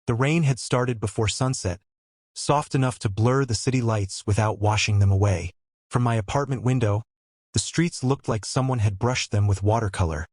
The rain had started before sunset, soft enough to blur the city lights without washing them away. From my apartment window, the streets looked like someone had brushed them with watercolor,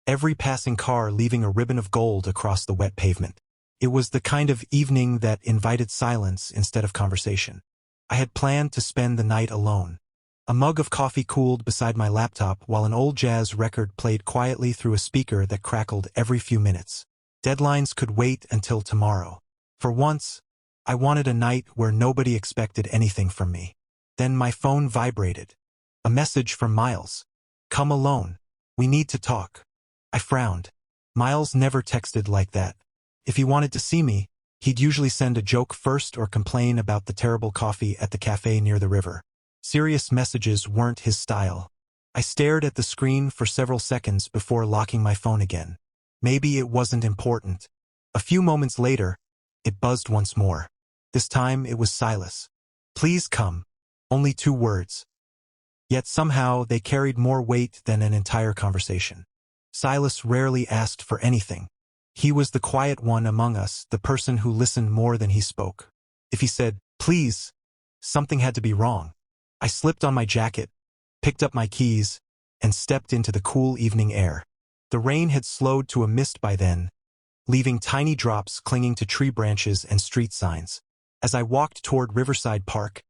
every passing car leaving a ribbon of gold across the wet pavement. It was the kind of evening that invited silence instead of conversation. I had planned to spend the night alone. A mug of coffee cooled beside my laptop while an old jazz record played quietly through a speaker that crackled every few minutes. Deadlines could wait until tomorrow. For once, I wanted a night where nobody expected anything from me. Then my phone vibrated. A message from Miles. "Come alone. We need to talk." I frowned. Miles never texted like that. If he wanted to see me, he'd usually send a joke first or complain about the terrible coffee at the cafe near the river. Serious messages weren't his style. I stared at the screen for several seconds before locking my phone again. Maybe it wasn't important. A few moments later, it buzzed once more. This time it was Silas. "Please come." Only 2 words. Yet somehow they carried more weight than an entire conversation. Silas rarely asked for anything. He was the quiet one among us, the person who listened more than he spoke. If he said, "Please," something had to be wrong. I slipped on my jacket, picked up my keys, and stepped into the cool evening air. The rain had slowed to a mist by then, leaving tiny drops clinging to tree branches and street signs. As I walked toward Riverside Park,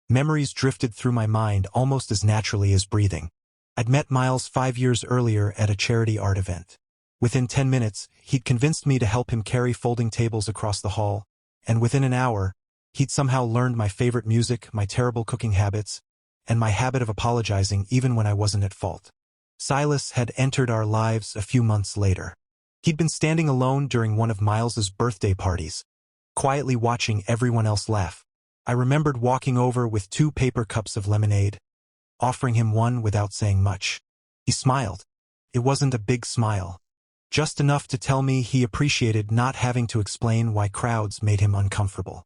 memories drifted through my mind almost as naturally as breathing. I'd met Miles 5 years earlier at a charity art event. Within 10 minutes, he'd convinced me to help him carry folding tables across the hall, and within an hour, he'd somehow learned my favorite music, my terrible cooking habits, and my habit of apologizing even when I wasn't at fault. Silas had entered our lives a few months later. He'd been standing alone during one of Miles's birthday parties, quietly watching everyone else laugh. I remembered walking over with 2 paper cups of lemonade, offering him one without saying much. He smiled. It wasn't a big smile, just enough to tell me he appreciated not having to explain why crowds made him uncomfortable.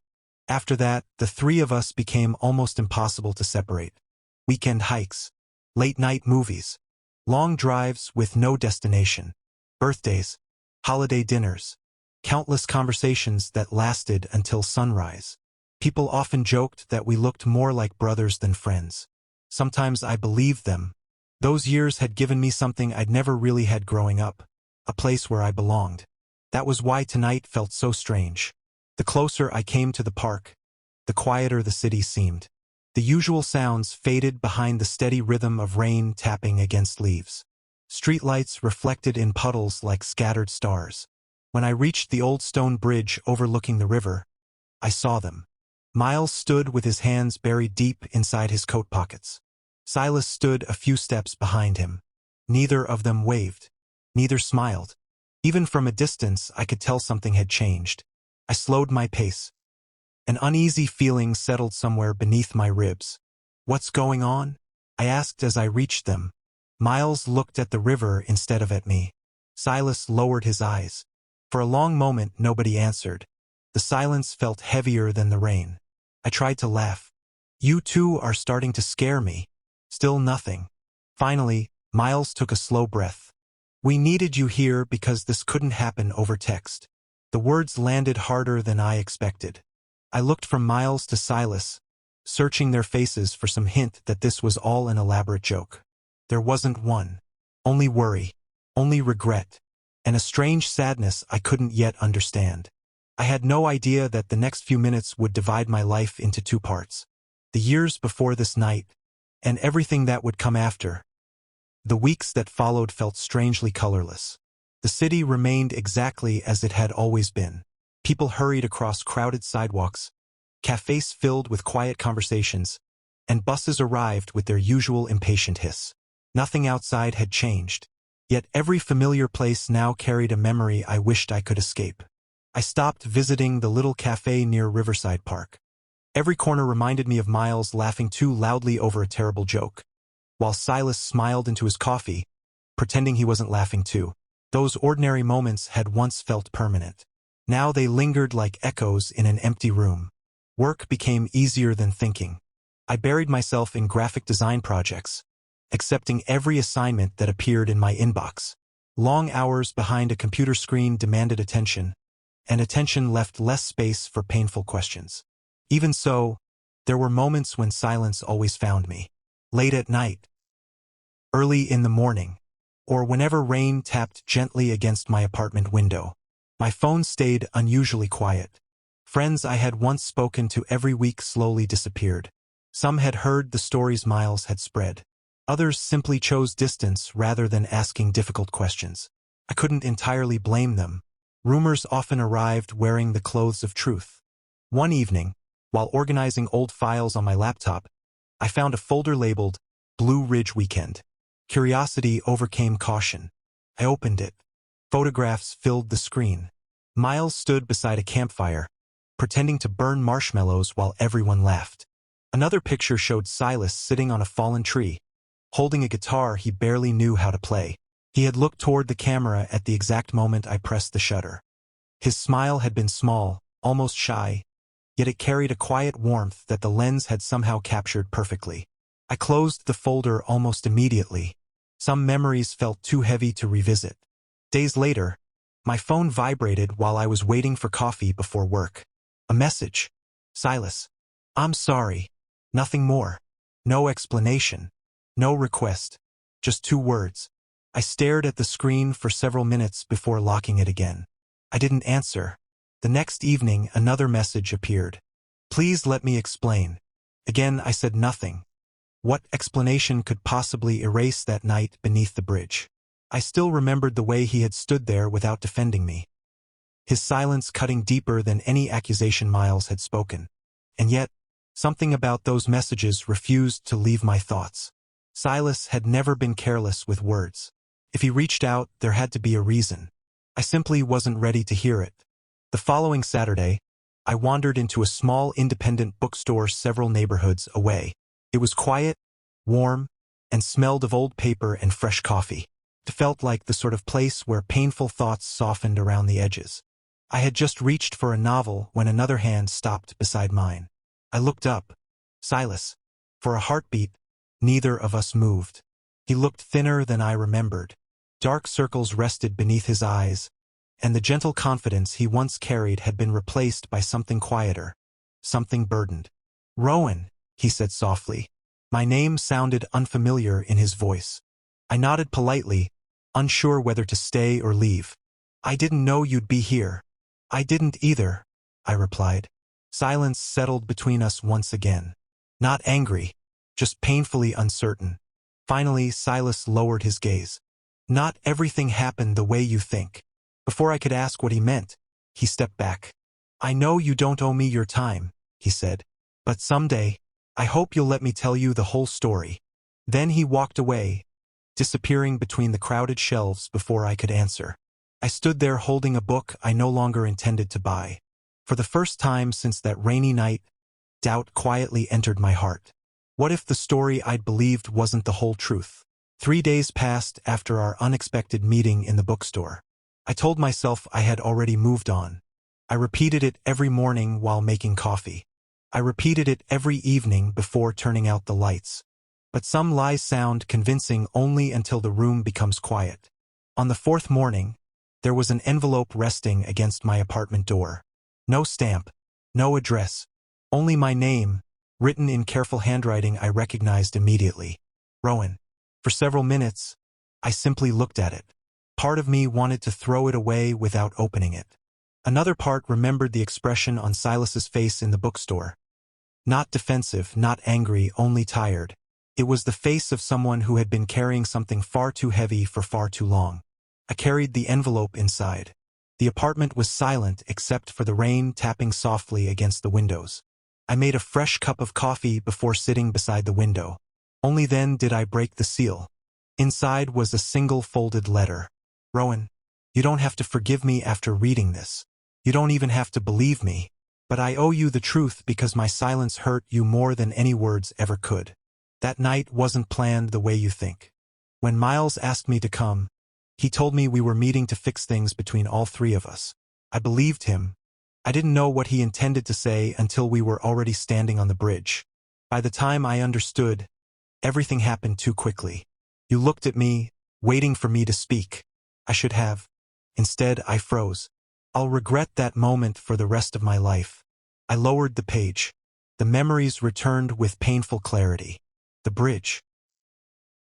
After that, the 3 of us became almost impossible to separate. Weekend hikes, late-night movies, long drives with no destination, birthdays, holiday dinners, countless conversations that lasted until sunrise. People often joked that we looked more like brothers than friends. Sometimes I believed them. Those years had given me something I'd never really had growing up, a place where I belonged. That was why tonight felt so strange. The closer I came to the park, the quieter the city seemed. The usual sounds faded behind the steady rhythm of rain tapping against leaves. Streetlights reflected in puddles like scattered stars. When I reached the old stone bridge overlooking the river, I saw them. Miles stood with his hands buried deep inside his coat pockets. Silas stood a few steps behind him. Neither of them waved. Neither smiled. Even from a distance, I could tell something had changed. I slowed my pace. An uneasy feeling settled somewhere beneath my ribs. "What's going on?" I asked as I reached them. Miles looked at the river instead of at me. Silas lowered his eyes. For a long moment, nobody answered. The silence felt heavier than the rain. I tried to laugh. "You two are starting to scare me." Still nothing. Finally, Miles took a slow breath. "We needed you here because this couldn't happen over text." The words landed harder than I expected. I looked from Miles to Silas, searching their faces for some hint that this was all an elaborate joke. There wasn't one. Only worry, only regret, and a strange sadness I couldn't yet understand. I had no idea that the next few minutes would divide my life into 2 parts. The years before this night, and everything that would come after. The weeks that followed felt strangely colorless. The city remained exactly as it had always been. People hurried across crowded sidewalks, cafes filled with quiet conversations, and buses arrived with their usual impatient hiss. Nothing outside had changed. Yet every familiar place now carried a memory I wished I could escape. I stopped visiting the little cafe near Riverside Park. Every corner reminded me of Miles laughing too loudly over a terrible joke, while Silas smiled into his coffee, pretending he wasn't laughing too. Those ordinary moments had once felt permanent. Now they lingered like echoes in an empty room. Work became easier than thinking. I buried myself in graphic design projects, accepting every assignment that appeared in my inbox. Long hours behind a computer screen demanded attention, and attention left less space for painful questions. Even so, there were moments when silence always found me. Late at night, early in the morning, or whenever rain tapped gently against my apartment window. My phone stayed unusually quiet. Friends I had once spoken to every week slowly disappeared. Some had heard the stories Miles had spread. Others simply chose distance rather than asking difficult questions. I couldn't entirely blame them. Rumors often arrived wearing the clothes of truth. One evening, while organizing old files on my laptop, I found a folder labeled Blue Ridge Weekend. Curiosity overcame caution. I opened it. Photographs filled the screen. Miles stood beside a campfire, pretending to burn marshmallows while everyone laughed. Another picture showed Silas sitting on a fallen tree, holding a guitar he barely knew how to play. He had looked toward the camera at the exact moment I pressed the shutter. His smile had been small, almost shy, yet it carried a quiet warmth that the lens had somehow captured perfectly. I closed the folder almost immediately. Some memories felt too heavy to revisit. Days later, my phone vibrated while I was waiting for coffee before work. A message. Silas. I'm sorry. Nothing more. No explanation. No request. Just 2 words. I stared at the screen for several minutes before locking it again. I didn't answer. The next evening, another message appeared. Please let me explain. Again, I said nothing. What explanation could possibly erase that night beneath the bridge? I still remembered the way he had stood there without defending me. His silence cutting deeper than any accusation Miles had spoken. And yet, something about those messages refused to leave my thoughts. Silas had never been careless with words. If he reached out, there had to be a reason. I simply wasn't ready to hear it. The following Saturday, I wandered into a small independent bookstore several neighborhoods away. It was quiet, warm, and smelled of old paper and fresh coffee. It felt like the sort of place where painful thoughts softened around the edges. I had just reached for a novel when another hand stopped beside mine. I looked up. Silas. For a heartbeat, neither of us moved. He looked thinner than I remembered. Dark circles rested beneath his eyes, and the gentle confidence he once carried had been replaced by something quieter, something burdened. Rowan, he said softly. My name sounded unfamiliar in his voice. I nodded politely, unsure whether to stay or leave. I didn't know you'd be here. I didn't either, I replied. Silence settled between us once again. Not angry, just painfully uncertain. Finally, Silas lowered his gaze. Not everything happened the way you think. Before I could ask what he meant, he stepped back. I know you don't owe me your time, he said. But someday, I hope you'll let me tell you the whole story. Then he walked away, disappearing between the crowded shelves before I could answer. I stood there holding a book I no longer intended to buy. For the first time since that rainy night, doubt quietly entered my heart. What if the story I'd believed wasn't the whole truth? 3 days passed after our unexpected meeting in the bookstore. I told myself I had already moved on. I repeated it every morning while making coffee. I repeated it every evening before turning out the lights. But some lies sound convincing only until the room becomes quiet. On the 4th morning, there was an envelope resting against my apartment door. No stamp, no address, only my name, written in careful handwriting I recognized immediately. Rowan. For several minutes, I simply looked at it. Part of me wanted to throw it away without opening it. Another part remembered the expression on Silas's face in the bookstore. Not defensive, not angry, only tired. It was the face of someone who had been carrying something far too heavy for far too long. I carried the envelope inside. The apartment was silent except for the rain tapping softly against the windows. I made a fresh cup of coffee before sitting beside the window. Only then did I break the seal. Inside was a single folded letter. Rowan, you don't have to forgive me after reading this. You don't even have to believe me. But I owe you the truth because my silence hurt you more than any words ever could. That night wasn't planned the way you think. When Miles asked me to come, he told me we were meeting to fix things between all 3 of us. I believed him. I didn't know what he intended to say until we were already standing on the bridge. By the time I understood, everything happened too quickly. You looked at me, waiting for me to speak. I should have. Instead, I froze. I'll regret that moment for the rest of my life. I lowered the page. The memories returned with painful clarity. The bridge.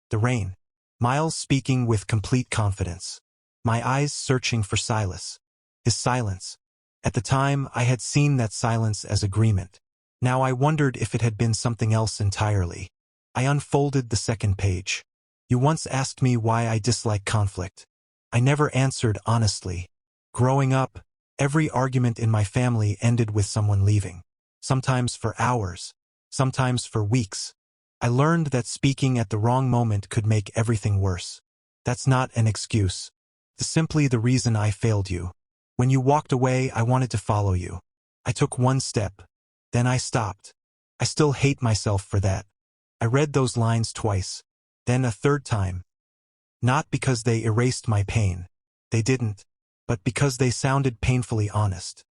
The rain. Miles speaking with complete confidence. My eyes searching for Silas. His silence. At the time, I had seen that silence as agreement. Now I wondered if it had been something else entirely. I unfolded the second page. You once asked me why I dislike conflict. I never answered honestly. Growing up, every argument in my family ended with someone leaving. Sometimes for hours. Sometimes for weeks. I learned that speaking at the wrong moment could make everything worse. That's not an excuse. It's simply the reason I failed you. When you walked away, I wanted to follow you. I took one step. Then I stopped. I still hate myself for that. I read those lines twice. Then a third time. Not because they erased my pain. They didn't. But because they sounded painfully honest.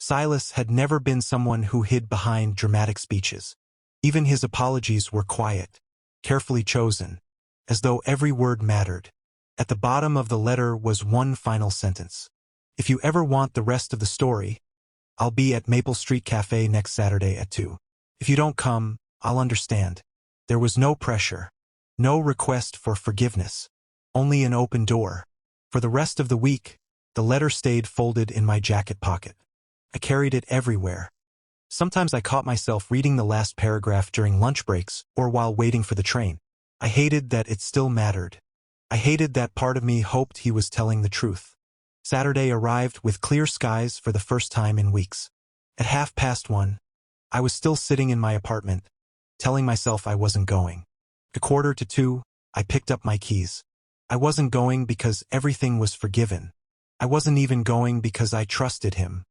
Silas had never been someone who hid behind dramatic speeches. Even his apologies were quiet, carefully chosen, as though every word mattered. At the bottom of the letter was one final sentence. If you ever want the rest of the story, I'll be at Maple Street Cafe next Saturday at 2. If you don't come, I'll understand. There was no pressure. No request for forgiveness. Only an open door. For the rest of the week, the letter stayed folded in my jacket pocket. I carried it everywhere. Sometimes I caught myself reading the last paragraph during lunch breaks or while waiting for the train. I hated that it still mattered. I hated that part of me hoped he was telling the truth. Saturday arrived with clear skies for the first time in weeks. At 1:30, I was still sitting in my apartment, telling myself I wasn't going. At 1:45, I picked up my keys. I wasn't going because everything was forgiven. I wasn't even going because I trusted him.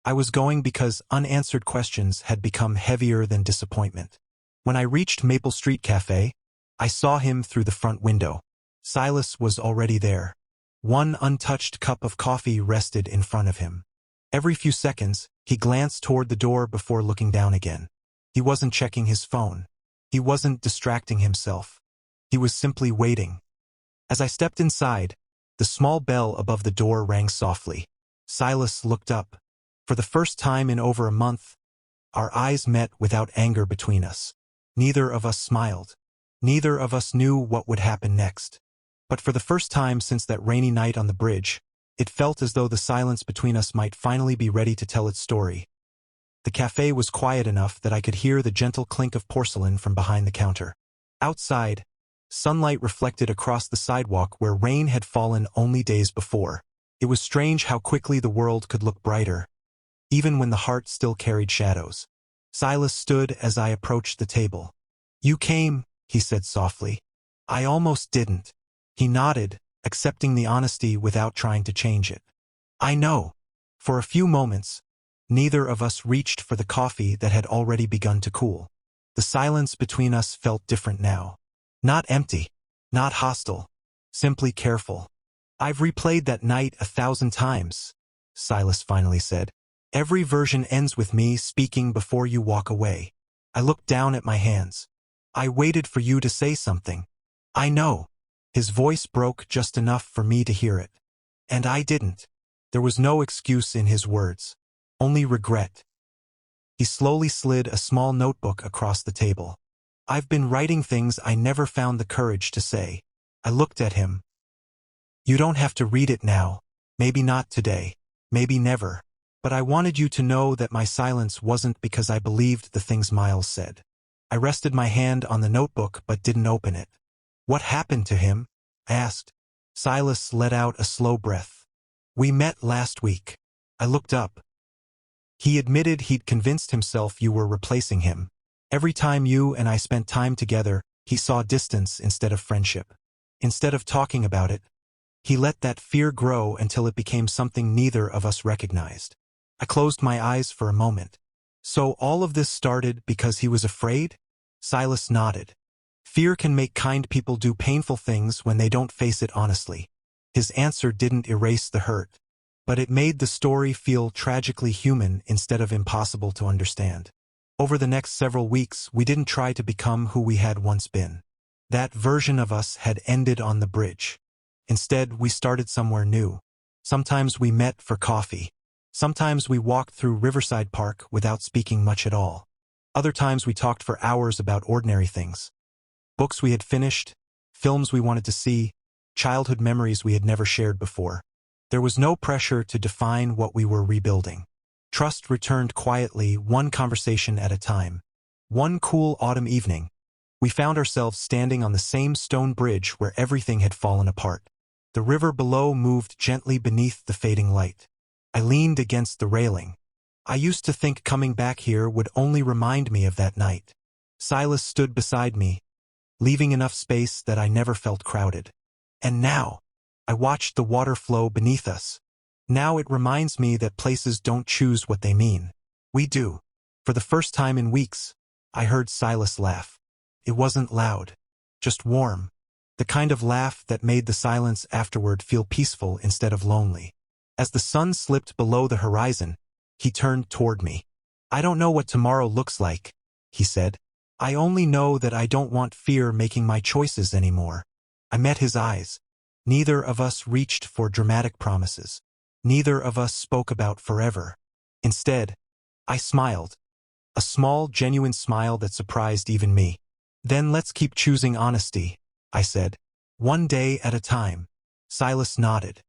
I was going because unanswered questions had become heavier than disappointment. When I reached Maple Street Cafe, I saw him through the front window. Silas was already there. One untouched cup of coffee rested in front of him. Every few seconds, he glanced toward the door before looking down again. He wasn't checking his phone. He wasn't distracting himself. He was simply waiting. As I stepped inside, the small bell above the door rang softly. Silas looked up. For the first time in over a month, our eyes met without anger between us. Neither of us smiled. Neither of us knew what would happen next. But for the first time since that rainy night on the bridge, it felt as though the silence between us might finally be ready to tell its story. The cafe was quiet enough that I could hear the gentle clink of porcelain from behind the counter. Outside, sunlight reflected across the sidewalk where rain had fallen only days before. It was strange how quickly the world could look brighter, even when the heart still carried shadows. Silas stood as I approached the table. "You came," he said softly. "I almost didn't." He nodded, accepting the honesty without trying to change it. "I know." For a few moments, neither of us reached for the coffee that had already begun to cool. The silence between us felt different now. Not empty, not hostile, simply careful. "I've replayed that night 1,000 times," Silas finally said. "Every version ends with me speaking before you walk away." I looked down at my hands. "I waited for you to say something." "I know." His voice broke just enough for me to hear it. And I didn't. There was no excuse in his words. Only regret. He slowly slid a small notebook across the table. "I've been writing things I never found the courage to say." I looked at him. "You don't have to read it now. Maybe not today. Maybe never. But I wanted you to know that my silence wasn't because I believed the things Miles said." I rested my hand on the notebook but didn't open it. "What happened to him?" I asked. Silas let out a slow breath. "We met last week." I looked up. "He admitted he'd convinced himself you were replacing him. Every time you and I spent time together, he saw distance instead of friendship. Instead of talking about it, he let that fear grow until it became something neither of us recognized." I closed my eyes for a moment. "So all of this started because he was afraid?" Silas nodded. "Fear can make kind people do painful things when they don't face it honestly." His answer didn't erase the hurt, but it made the story feel tragically human instead of impossible to understand. Over the next several weeks, we didn't try to become who we had once been. That version of us had ended on the bridge. Instead, we started somewhere new. Sometimes we met for coffee. Sometimes we walked through Riverside Park without speaking much at all. Other times we talked for hours about ordinary things. Books we had finished, films we wanted to see, childhood memories we had never shared before. There was no pressure to define what we were rebuilding. Trust returned quietly, one conversation at a time. One cool autumn evening, we found ourselves standing on the same stone bridge where everything had fallen apart. The river below moved gently beneath the fading light. I leaned against the railing. I used to think coming back here would only remind me of that night. Silas stood beside me, leaving enough space that I never felt crowded. And now, I watched the water flow beneath us. Now it reminds me that places don't choose what they mean. We do. For the first time in weeks, I heard Silas laugh. It wasn't loud, just warm. The kind of laugh that made the silence afterward feel peaceful instead of lonely. As the sun slipped below the horizon, he turned toward me. "I don't know what tomorrow looks like," he said. "I only know that I don't want fear making my choices anymore." I met his eyes. Neither of us reached for dramatic promises. Neither of us spoke about forever. Instead, I smiled. A small, genuine smile that surprised even me. "Then let's keep choosing honesty," I said. "One day at a time." Silas nodded.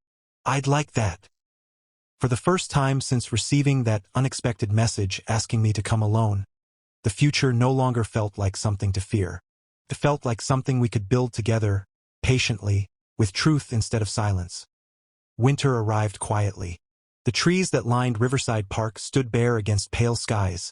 "I'd like that." For the first time since receiving that unexpected message asking me to come alone, the future no longer felt like something to fear. It felt like something we could build together, patiently, with truth instead of silence. Winter arrived quietly. The trees that lined Riverside Park stood bare against pale skies,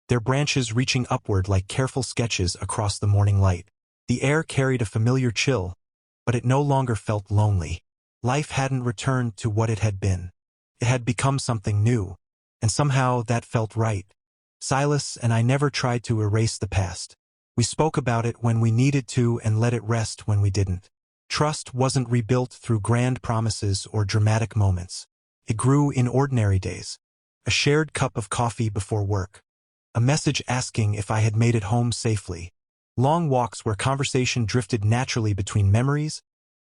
their branches reaching upward like careful sketches across the morning light. The air carried a familiar chill, but it no longer felt lonely. Life hadn't returned to what it had been. It had become something new, and somehow that felt right. Silas and I never tried to erase the past. We spoke about it when we needed to and let it rest when we didn't. Trust wasn't rebuilt through grand promises or dramatic moments. It grew in ordinary days. A shared cup of coffee before work. A message asking if I had made it home safely. Long walks where conversation drifted naturally between memories,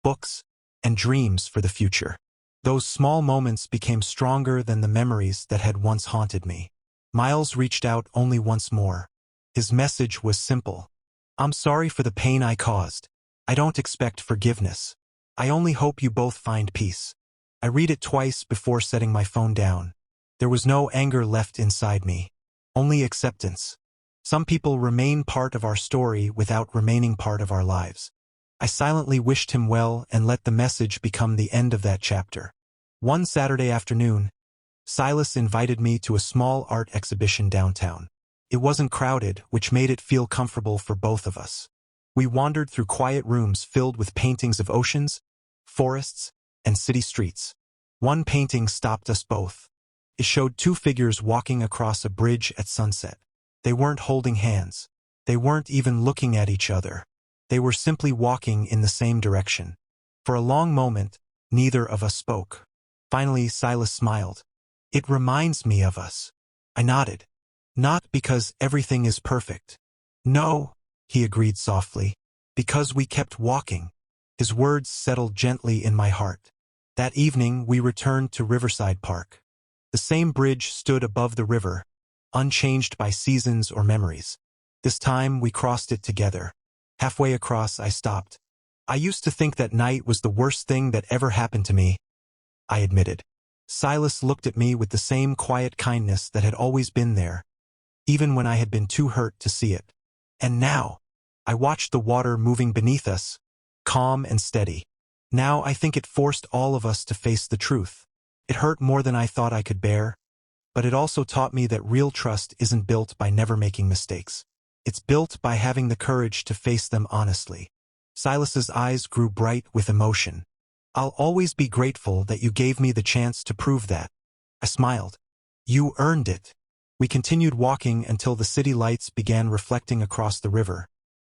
books, and dreams for the future. Those small moments became stronger than the memories that had once haunted me. Miles reached out only once more. His message was simple. "I'm sorry for the pain I caused. I don't expect forgiveness. I only hope you both find peace." I read it twice before setting my phone down. There was no anger left inside me. Only acceptance. Some people remain part of our story without remaining part of our lives. I silently wished him well and let the message become the end of that chapter. One Saturday afternoon, Silas invited me to a small art exhibition downtown. It wasn't crowded, which made it feel comfortable for both of us. We wandered through quiet rooms filled with paintings of oceans, forests, and city streets. One painting stopped us both. It showed two figures walking across a bridge at sunset. They weren't holding hands. They weren't even looking at each other. They were simply walking in the same direction. For a long moment, neither of us spoke. Finally, Silas smiled. "It reminds me of us." I nodded. "Not because everything is perfect." "No," he agreed softly, "because we kept walking." His words settled gently in my heart. That evening, we returned to Riverside Park. The same bridge stood above the river, unchanged by seasons or memories. This time, we crossed it together. Halfway across, I stopped. "I used to think that night was the worst thing that ever happened to me," I admitted. Silas looked at me with the same quiet kindness that had always been there, even when I had been too hurt to see it. And now, I watched the water moving beneath us, calm and steady. Now I think it forced all of us to face the truth. It hurt more than I thought I could bear, but it also taught me that real trust isn't built by never making mistakes. It's built by having the courage to face them honestly. Silas's eyes grew bright with emotion. "I'll always be grateful that you gave me the chance to prove that." I smiled. "You earned it." We continued walking until the city lights began reflecting across the river,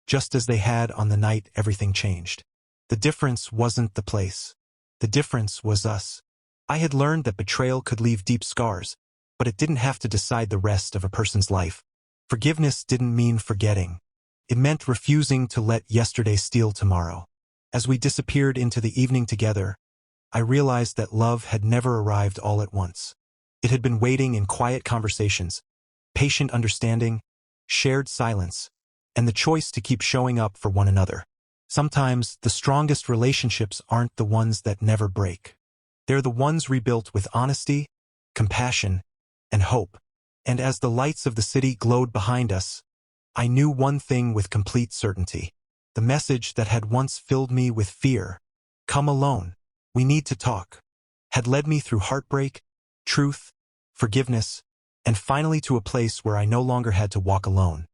just as they had on the night everything changed. The difference wasn't the place. The difference was us. I had learned that betrayal could leave deep scars, but it didn't have to decide the rest of a person's life. Forgiveness didn't mean forgetting. It meant refusing to let yesterday steal tomorrow. As we disappeared into the evening together, I realized that love had never arrived all at once. It had been waiting in quiet conversations, patient understanding, shared silence, and the choice to keep showing up for one another. Sometimes, the strongest relationships aren't the ones that never break. They're the ones rebuilt with honesty, compassion, and hope. And as the lights of the city glowed behind us, I knew one thing with complete certainty. The message that had once filled me with fear, "Come alone, we need to talk," had led me through heartbreak, truth, forgiveness, and finally to a place where I no longer had to walk alone.